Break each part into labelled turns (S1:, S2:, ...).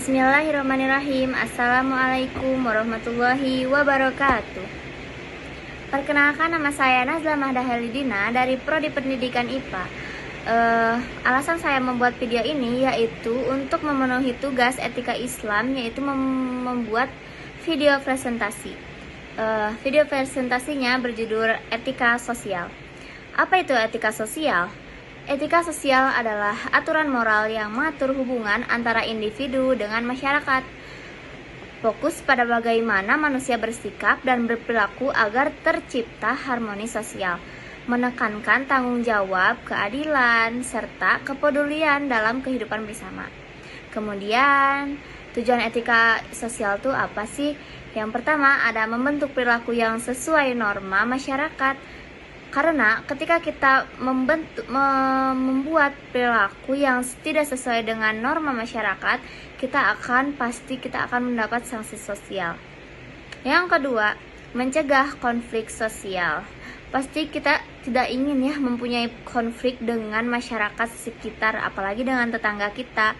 S1: Bismillahirrahmanirrahim. Assalamualaikum warahmatullahi wabarakatuh. Perkenalkan, nama saya Nazla Mahda Helidina dari Prodi Pendidikan IPA. Alasan saya membuat video ini yaitu untuk memenuhi tugas etika Islam, yaitu membuat video presentasi. Video presentasinya berjudul Etika Sosial. Apa itu etika sosial? Etika sosial adalah aturan moral yang mengatur hubungan antara individu dengan masyarakat. Fokus pada bagaimana manusia bersikap dan berperilaku agar tercipta harmoni sosial, menekankan tanggung jawab, keadilan, serta kepedulian dalam kehidupan bersama. Kemudian, tujuan etika sosial itu apa sih? Yang pertama, ada membentuk perilaku yang sesuai norma masyarakat. Karena ketika kita membuat perilaku yang tidak sesuai dengan norma masyarakat, kita akan mendapat sanksi sosial. Yang kedua, mencegah konflik sosial. Pasti kita tidak ingin ya mempunyai konflik dengan masyarakat sekitar, apalagi dengan tetangga kita.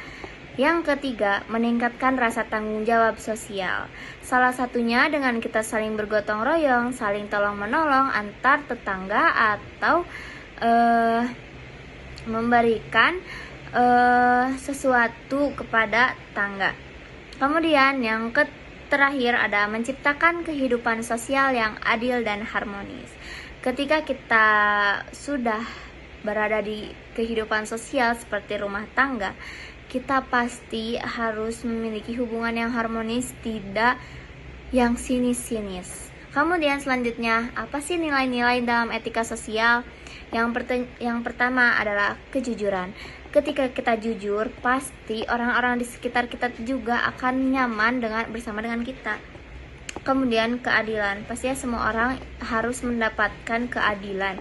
S1: Yang ketiga, meningkatkan rasa tanggung jawab sosial. Salah satunya dengan kita saling bergotong royong, saling tolong-menolong antar tetangga, atau memberikan sesuatu kepada tangga. Kemudian yang terakhir ada menciptakan kehidupan sosial yang adil dan harmonis. Ketika kita sudah berada di kehidupan sosial seperti rumah tangga, kita pasti harus memiliki hubungan yang harmonis, tidak yang sinis-sinis. Kemudian selanjutnya, apa sih nilai-nilai dalam etika sosial? Yang pertama adalah kejujuran. Ketika kita jujur, pasti orang-orang di sekitar kita juga akan nyaman bersama dengan kita. Kemudian keadilan, pastinya semua orang harus mendapatkan keadilan.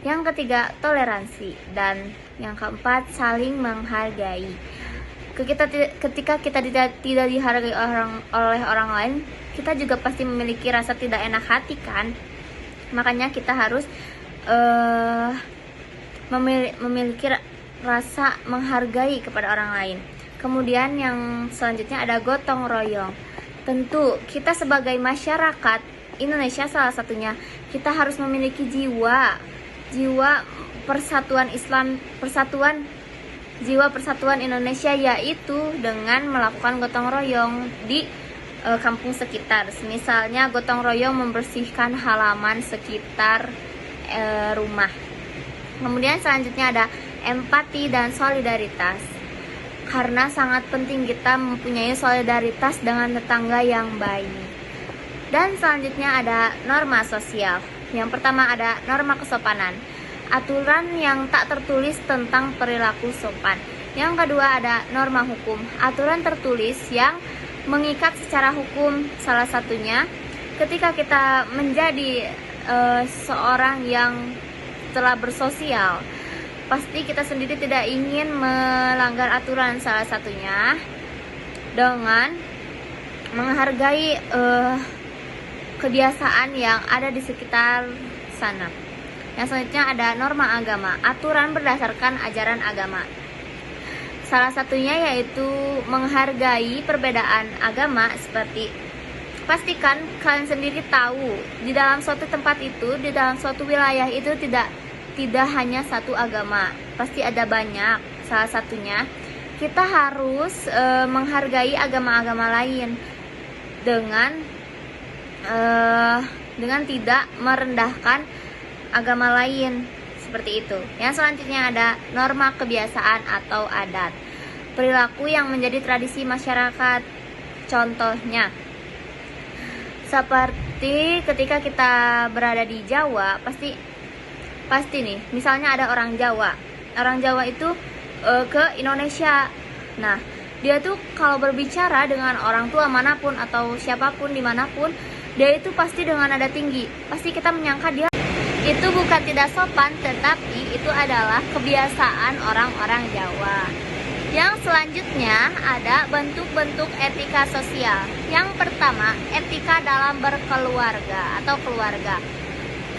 S1: Yang ketiga, toleransi. Dan yang keempat, saling menghargai. Ketika kita tidak dihargai oleh orang lain, kita juga pasti memiliki rasa tidak enak hati kan. Makanya kita harus memiliki rasa menghargai kepada orang lain. Kemudian yang selanjutnya ada gotong royong. Tentu kita sebagai masyarakat Indonesia, salah satunya kita harus memiliki jiwa persatuan Islam, jiwa persatuan Indonesia, yaitu dengan melakukan gotong royong di kampung sekitar. Misalnya gotong royong membersihkan halaman sekitar rumah. Kemudian selanjutnya ada empati dan solidaritas. Karena sangat penting kita mempunyai solidaritas dengan tetangga yang baik. Dan selanjutnya ada norma sosial. Yang pertama ada norma kesopanan. Aturan yang tak tertulis tentang perilaku sopan. Yang kedua ada norma hukum. Aturan tertulis yang mengikat secara hukum. Salah satunya ketika kita menjadi seorang yang telah bersosial, pasti kita sendiri tidak ingin melanggar aturan. Salah satunya dengan menghargai kebiasaan yang ada di sekitar sana. Yang selanjutnya ada norma agama, aturan berdasarkan ajaran agama. Salah satunya yaitu menghargai perbedaan agama. Seperti pastikan kalian sendiri tahu di dalam suatu tempat itu, di dalam suatu wilayah itu tidak hanya satu agama, pasti ada banyak. Salah satunya kita harus menghargai agama-agama lain dengan tidak merendahkan agama lain, seperti itu. Yang selanjutnya ada norma kebiasaan atau adat, perilaku yang menjadi tradisi masyarakat. Contohnya seperti ketika kita berada di Jawa, pasti nih, misalnya ada orang Jawa itu ke Indonesia. Nah, dia tuh kalau berbicara dengan orang tua manapun atau siapapun dimanapun, dia itu pasti dengan nada tinggi. Pasti kita menyangka dia itu bukan tidak sopan, tetapi itu adalah kebiasaan orang-orang Jawa. Yang selanjutnya ada bentuk-bentuk etika sosial. Yang pertama, etika dalam berkeluarga atau keluarga.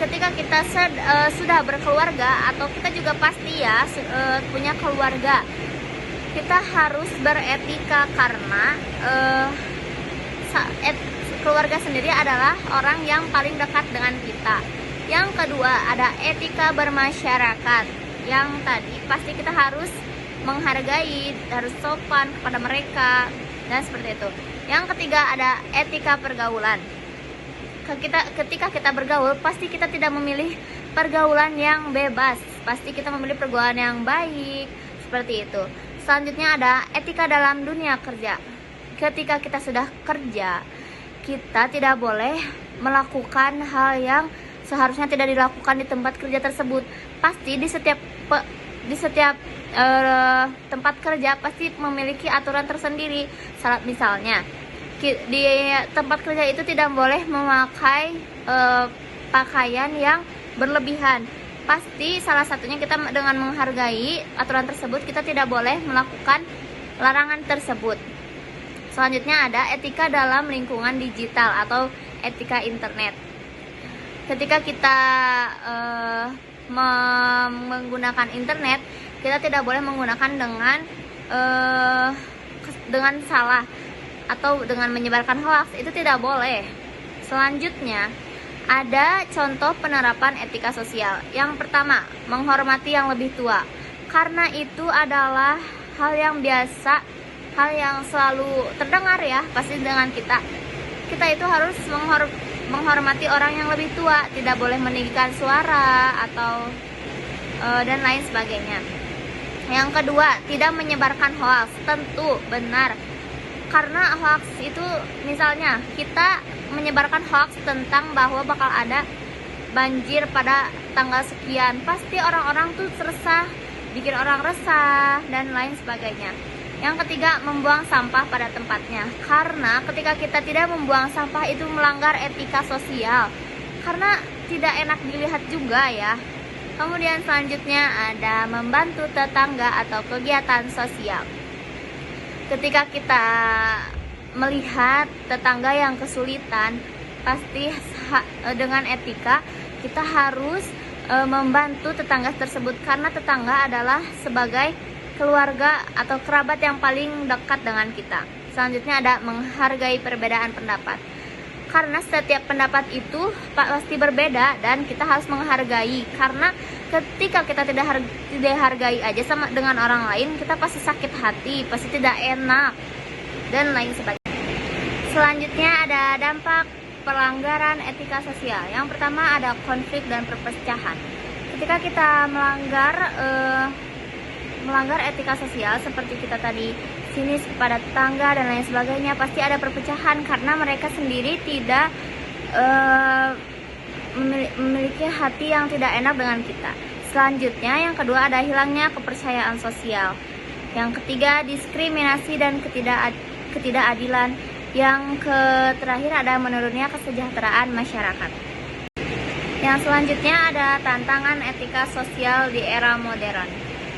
S1: Ketika kita sudah berkeluarga, atau kita juga pasti ya punya keluarga. kita harus beretika karena keluarga sendiri adalah orang yang paling dekat dengan kita. Yang kedua ada etika bermasyarakat. Yang tadi pasti kita harus menghargai, harus sopan kepada mereka dan seperti itu. Yang ketiga ada etika pergaulan. Ketika kita bergaul, pasti kita tidak memilih pergaulan yang bebas, pasti kita memilih pergaulan yang baik, seperti itu. Selanjutnya ada etika dalam dunia kerja. Ketika kita sudah kerja, kita tidak boleh melakukan hal yang seharusnya tidak dilakukan di tempat kerja tersebut. Pasti di setiap tempat kerja pasti memiliki aturan tersendiri. Misalnya di tempat kerja itu tidak boleh memakai pakaian yang berlebihan. Pasti salah satunya kita dengan menghargai aturan tersebut, kita tidak boleh melakukan larangan tersebut. Selanjutnya ada etika dalam lingkungan digital atau etika internet. Ketika kita menggunakan internet, kita tidak boleh menggunakan dengan salah atau dengan menyebarkan hoax, itu tidak boleh. Selanjutnya ada contoh penerapan etika sosial. Yang pertama, menghormati yang lebih tua. Karena itu adalah hal yang biasa, hal yang selalu terdengar ya, pasti dengan kita. Kita itu harus menghormati orang yang lebih tua, tidak boleh meninggikan suara atau dan lain sebagainya. Yang kedua, tidak menyebarkan hoax. Tentu benar. Karena hoax itu, misalnya kita menyebarkan hoax tentang bahwa bakal ada banjir pada tanggal sekian, pasti orang-orang tuh resah, bikin orang resah dan lain sebagainya. Yang ketiga, membuang sampah pada tempatnya. Karena ketika kita tidak membuang sampah itu melanggar etika sosial, karena tidak enak dilihat juga ya. Kemudian selanjutnya ada membantu tetangga atau kegiatan sosial. Ketika kita melihat tetangga yang kesulitan, pasti dengan etika kita harus membantu tetangga tersebut, karena tetangga adalah sebagai keluarga atau kerabat yang paling dekat dengan kita. Selanjutnya ada menghargai perbedaan pendapat. Karena setiap pendapat itu pasti berbeda dan kita harus menghargai. Karena ketika kita tidak hargai aja sama dengan orang lain, kita pasti sakit hati, pasti tidak enak dan lain sebagainya. Selanjutnya ada dampak pelanggaran etika sosial. Yang pertama ada konflik dan perpecahan. Ketika kita melanggar etika sosial seperti kita tadi sinis kepada tetangga dan lain sebagainya, pasti ada perpecahan karena mereka sendiri tidak memiliki hati yang tidak enak dengan kita. Selanjutnya yang kedua ada hilangnya kepercayaan sosial. Yang ketiga diskriminasi dan ketidakadilan. Yang terakhir ada menurunnya kesejahteraan masyarakat. Yang selanjutnya ada tantangan etika sosial di era modern.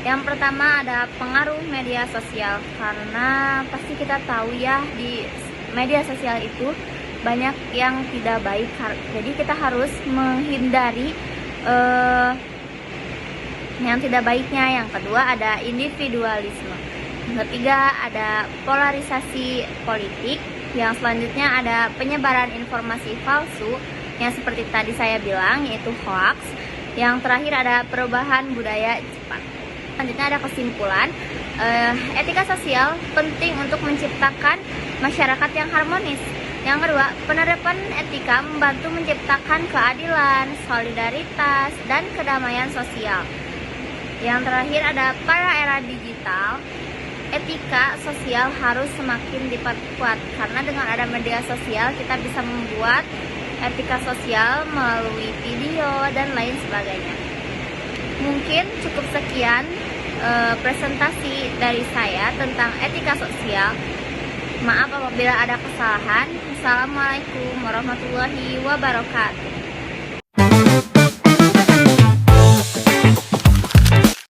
S1: Yang pertama ada pengaruh media sosial, karena pasti kita tahu ya di media sosial itu banyak yang tidak baik, jadi kita harus menghindari yang tidak baiknya. Yang kedua ada individualisme. Yang ketiga ada polarisasi politik. Yang selanjutnya ada penyebaran informasi palsu yang seperti tadi saya bilang, yaitu hoax. Yang terakhir ada perubahan budaya cepat. Selanjutnya ada kesimpulan, etika sosial penting untuk menciptakan masyarakat yang harmonis. Yang kedua, penerapan etika membantu menciptakan keadilan, solidaritas, dan kedamaian sosial. Yang terakhir ada pada era digital, etika sosial harus semakin diperkuat, karena dengan ada media sosial kita bisa membuat etika sosial melalui video dan lain sebagainya. Mungkin cukup sekian presentasi dari saya tentang etika sosial. Maaf apabila ada kesalahan. Assalamualaikum warahmatullahi wabarakatuh.